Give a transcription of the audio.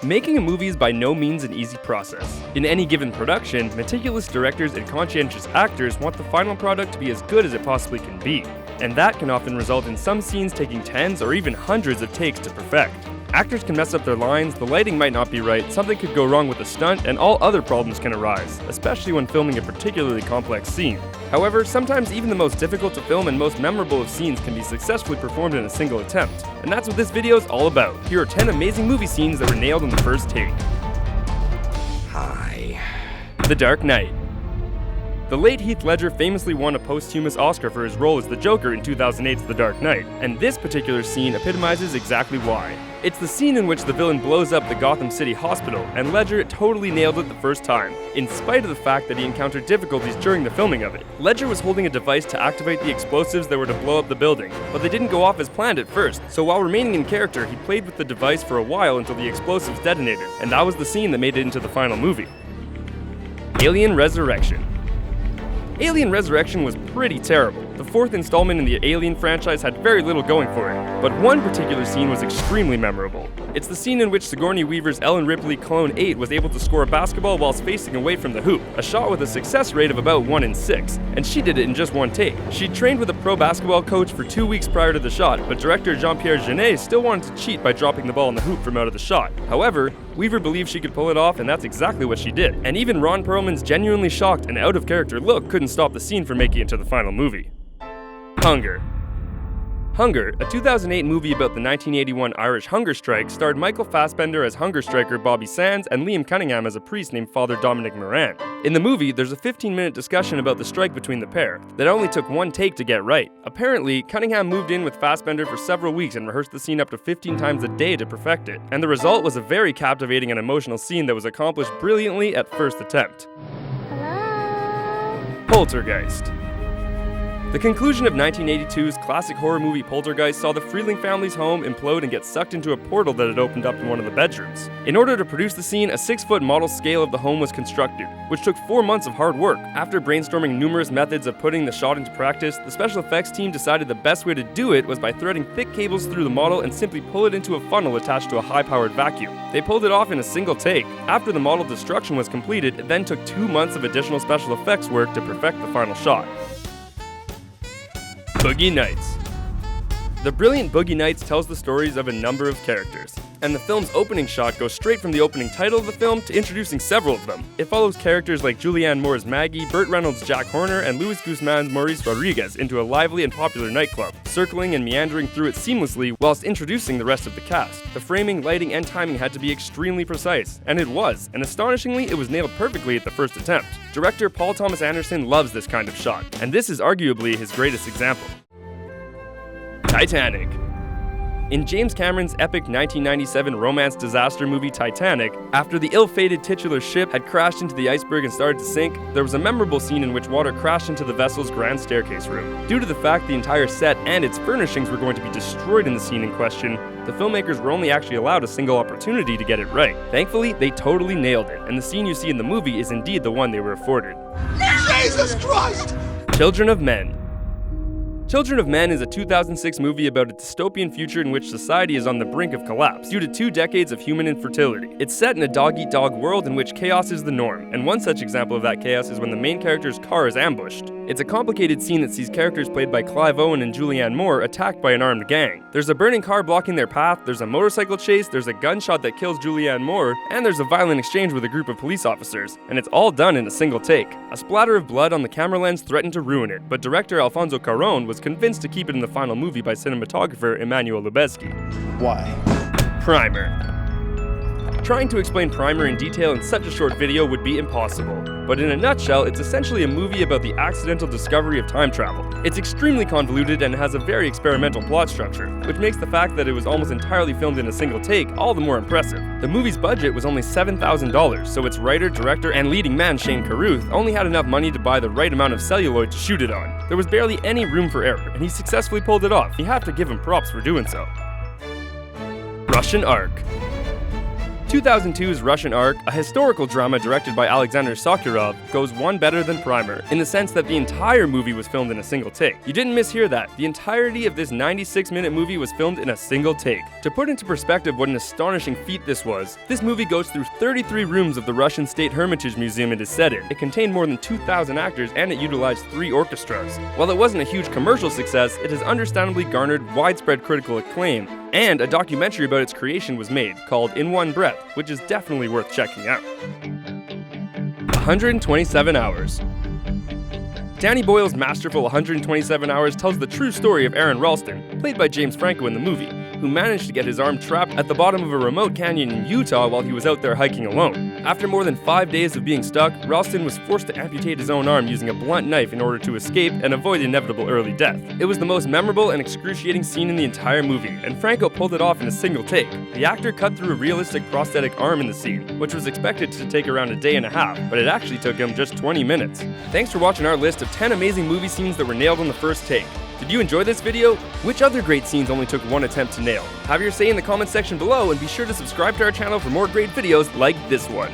Making a movie is by no means an easy process. In any given production, meticulous directors and conscientious actors want the final product to be as good as it possibly can be, and that can often result in some scenes taking tens or even hundreds of takes to perfect. Actors can mess up their lines, the lighting might not be right, something could go wrong with the stunt, and all other problems can arise, especially when filming a particularly complex scene. However, sometimes even the most difficult to film and most memorable of scenes can be successfully performed in a single attempt. And that's what this video is all about. Here are 10 amazing movie scenes that were nailed on the first take. Hi. The Dark Knight. The late Heath Ledger famously won a posthumous Oscar for his role as the Joker in 2008's The Dark Knight, and this particular scene epitomizes exactly why. It's the scene in which the villain blows up the Gotham City hospital, and Ledger totally nailed it the first time, in spite of the fact that he encountered difficulties during the filming of it. Ledger was holding a device to activate the explosives that were to blow up the building, but they didn't go off as planned at first, so while remaining in character, he played with the device for a while until the explosives detonated, and that was the scene that made it into the final movie. Alien Resurrection. Alien Resurrection was pretty terrible. The fourth installment in the Alien franchise had very little going for it, but one particular scene was extremely memorable. It's the scene in which Sigourney Weaver's Ellen Ripley Clone 8 was able to score a basketball whilst facing away from the hoop, a shot with a success rate of about 1 in 6, and she did it in just one take. She'd trained with a pro basketball coach for 2 weeks prior to the shot, but director Jean-Pierre Jeunet still wanted to cheat by dropping the ball in the hoop from out of the shot. However, Weaver believed she could pull it off, and that's exactly what she did. And even Ron Perlman's genuinely shocked and out-of-character look couldn't stop the scene from making it to the final movie. Hunger. Hunger, a 2008 movie about the 1981 Irish hunger strike, starred Michael Fassbender as hunger striker Bobby Sands and Liam Cunningham as a priest named Father Dominic Moran. In the movie, there's a 15-minute discussion about the strike between the pair that only took one take to get right. Apparently, Cunningham moved in with Fassbender for several weeks and rehearsed the scene up to 15 times a day to perfect it, and the result was a very captivating and emotional scene that was accomplished brilliantly at first attempt. Poltergeist. The conclusion of 1982's classic horror movie Poltergeist saw the Freeling family's home implode and get sucked into a portal that had opened up in one of the bedrooms. In order to produce the scene, a 6-foot model scale of the home was constructed, which took 4 months of hard work. After brainstorming numerous methods of putting the shot into practice, the special effects team decided the best way to do it was by threading thick cables through the model and simply pull it into a funnel attached to a high-powered vacuum. They pulled it off in a single take. After the model destruction was completed, it then took 2 months of additional special effects work to perfect the final shot. Boogie Nights. The brilliant Boogie Nights tells the stories of a number of characters, and the film's opening shot goes straight from the opening title of the film to introducing several of them. It follows characters like Julianne Moore's Maggie, Burt Reynolds' Jack Horner, and Luis Guzman's Maurice Rodriguez into a lively and popular nightclub, circling and meandering through it seamlessly whilst introducing the rest of the cast. The framing, lighting, and timing had to be extremely precise, and it was, and astonishingly, it was nailed perfectly at the first attempt. Director Paul Thomas Anderson loves this kind of shot, and this is arguably his greatest example. Titanic. In James Cameron's epic 1997 romance disaster movie Titanic, after the ill-fated titular ship had crashed into the iceberg and started to sink, there was a memorable scene in which water crashed into the vessel's grand staircase room. Due to the fact the entire set and its furnishings were going to be destroyed in the scene in question, the filmmakers were only actually allowed a single opportunity to get it right. Thankfully, they totally nailed it, and the scene you see in the movie is indeed the one they were afforded. Jesus Christ! Children of Men. Children of Men is a 2006 movie about a dystopian future in which society is on the brink of collapse due to 2 decades of human infertility. It's set in a dog-eat-dog world in which chaos is the norm, and one such example of that chaos is when the main character's car is ambushed. It's a complicated scene that sees characters played by Clive Owen and Julianne Moore attacked by an armed gang. There's a burning car blocking their path, there's a motorcycle chase, there's a gunshot that kills Julianne Moore, and there's a violent exchange with a group of police officers, and it's all done in a single take. A splatter of blood on the camera lens threatened to ruin it, but director Alfonso Cuarón was convinced to keep it in the final movie by cinematographer Emmanuel Lubezki. Why? Primer. Trying to explain Primer in detail in such a short video would be impossible, but in a nutshell, it's essentially a movie about the accidental discovery of time travel. It's extremely convoluted and has a very experimental plot structure, which makes the fact that it was almost entirely filmed in a single take all the more impressive. The movie's budget was only $7,000, so its writer, director, and leading man Shane Carruth only had enough money to buy the right amount of celluloid to shoot it on. There was barely any room for error, and he successfully pulled it off. You have to give him props for doing so. Russian Ark. 2002's Russian Ark, a historical drama directed by Alexander Sokurov, goes one better than Primer, in the sense that the entire movie was filmed in a single take. You didn't mishear that. The entirety of this 96-minute movie was filmed in a single take. To put into perspective what an astonishing feat this was, this movie goes through 33 rooms of the Russian State Hermitage Museum it is set in. It contained more than 2,000 actors and it utilized 3 orchestras. While it wasn't a huge commercial success, it has understandably garnered widespread critical acclaim, and a documentary about its creation was made, called In One Breath, which is definitely worth checking out. 127 Hours. Danny Boyle's masterful 127 Hours tells the true story of Aaron Ralston, played by James Franco in the movie, who managed to get his arm trapped at the bottom of a remote canyon in Utah while he was out there hiking alone. After more than 5 days of being stuck, Ralston was forced to amputate his own arm using a blunt knife in order to escape and avoid inevitable early death. It was the most memorable and excruciating scene in the entire movie, and Franco pulled it off in a single take. The actor cut through a realistic prosthetic arm in the scene, which was expected to take around a day and a half, but it actually took him just 20 minutes. Thanks for watching our list of 10 amazing movie scenes that were nailed on the first take. Did you enjoy this video? Which other great scenes only took one attempt to nail? Have your say in the comment section below, and be sure to subscribe to our channel for more great videos like this one.